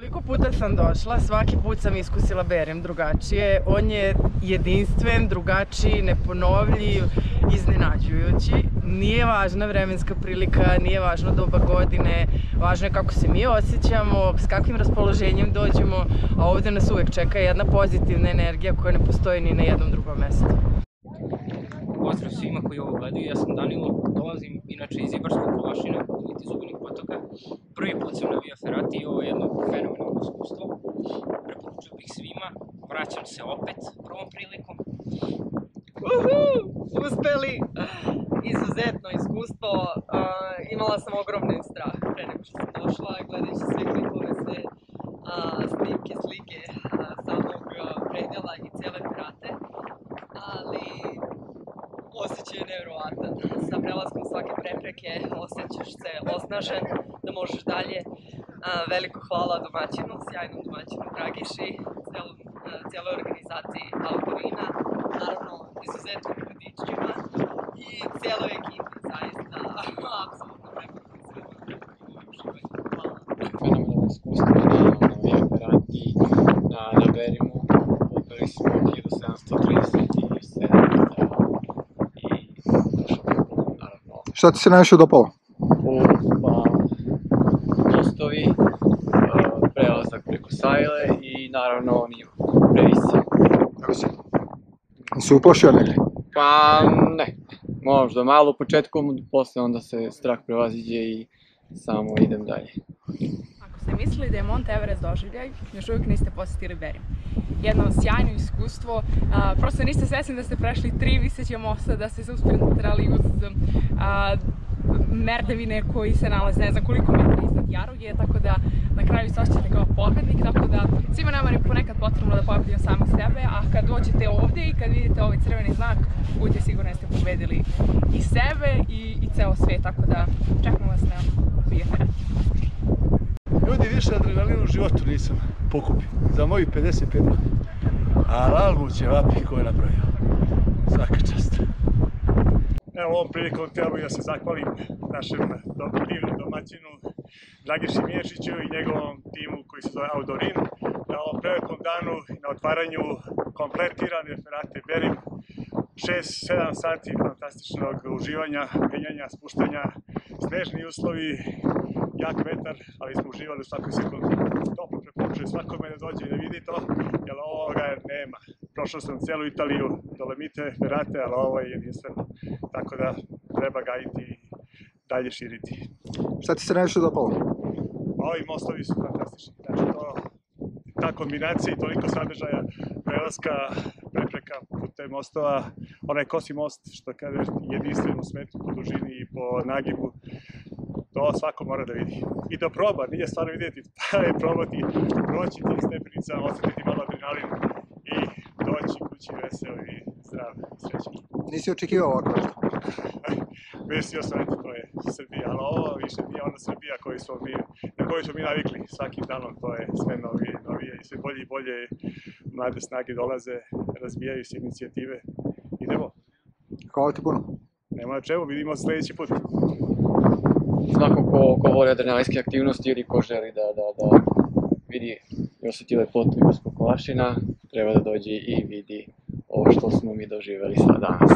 Koliko puta sam došla, svaki put sam iskusila berem drugačije. On je jedinstven, drugačiji, neponovljiv, iznenađujući. Nije važna vremenska prilika, nije važno doba godine, važno je kako se mi osjećamo, s kakvim raspoloženjem dođemo, a ovde nas uvek čeka jedna pozitivna energija koja ne postoji ni na jednom drugom mestu. Pozdrav svima koji ovo gledaju, ja sam Danilo, dolazim inače iz Ibarskog Kolašina, iz Zubinih Potoka. Prvi put sam navijao Ferrati i ovo je jedno fenomenalno iskustvo. Preporučio bih svima, vraćam se opet prvom prilikom. Uspeli! Izuzetno iskustvo. Imala sam ogromni strah pre nego što sam došla, gledajući sve klipove, sve snimke, slike samog predjela i cijele Ferate. Ali osjećaj je nevjerovatan. Sa prelaskom svake prepreke osjećaš se osnažen da možeš dalje. Veliko hvala domaćinu, sjajnom domaćinu Dragiši, cijeloj organizaciji Autorina, naravno izuzetnim vodičima i cijeloj ekipi, zaista, apsolutno preporučujem sve uživanje. Hvala. Fenomenalno iskustvo na Via Ferrati, na Berimu. Popeli smo 1737 i došao naravno. Šta ti se najviše dopalo? Mostovi, prelazak preko Sajle i naravno nivo, previsi. Si uplašio negdje? Pa ne, možda malo u početku, posle onda se strah prevaziđe i samo idem dalje. Ako ste mislili da je Mont Everest doživljaj, još uvijek niste posjetili Berim. Jedno sjajno iskustvo, prosto niste svesni da ste prešli 3 viseća mosta, da ste se usprentrali uz merdevine koji se nalaze ne znam koliko metara iznad Jaruge, tako da na kraju se osjećate kao pobednik, tako da svima nama je ponekad potrebno da pobedimo sami sebe, a kad dođete ovdje i kad vidite ovaj crveni znak, budite sigurni da ste pobedili i sebe i ceo svijet, tako da čekamo vas na Via Ferrati. Ljudi, više adrenalina u životu nisam pokupio, za mojih 55 godina. A Lalmu ćevapi ko je napravio. Svaka čast. Evo, ovom prilikom htio bih da se zahvalim našem divnom domaćinu Dragiši Miješiću i njegovom timu koji se zove Audorin na ovom prelepom danu i na otvaranju kompletirane Ferrate Berim. 6-7 sati fantastičnog uživanja, penjanja, spuštanja, snežni uslovi, jak vetar, ali smo uživali u svakoj sekundi. Toplo preporučujem svakome da dođe i da vidi to, jer ovoga nema. Prošao sam cijelu Italiju, Dolomite, Ferrate, ali ovo je jedinstveno. Tako da treba gajiti i dalje širiti. Šta ti se najviše dopalo? Ovi mostovi su fantastični. Znači ta kombinacija i toliko sadržaja, prelaska, prepreka putem mostova, onaj kosi most, što kaže jedinstven u svetu po dužini i po nagibu, to svako mora da vidi. I da proba, nije stvarno vidjeti, pa je probati, proći tim stepenicama, osjetiti malo adrenalin i doći kući veseo i zdrav i srećan. Nisi očekivao ovako nešto? Mislio sam, eto, to je Srbija, ali ovo više nije ona Srbija na koju smo mi navikli. Svakim danom to je sve novije i sve bolje i bolje. Mlade snage dolaze, razvijaju se inicijative. Idemo. Hvala ti puno. Nema na čemu, vidimo se sljedeći put. Svako ko voli adrenalinske aktivnosti ili ko želi da vidi i osjeti lepotu Ibarskog Kolašina, treba da dođe i vidi ovo što smo mi doživjeli sad danas.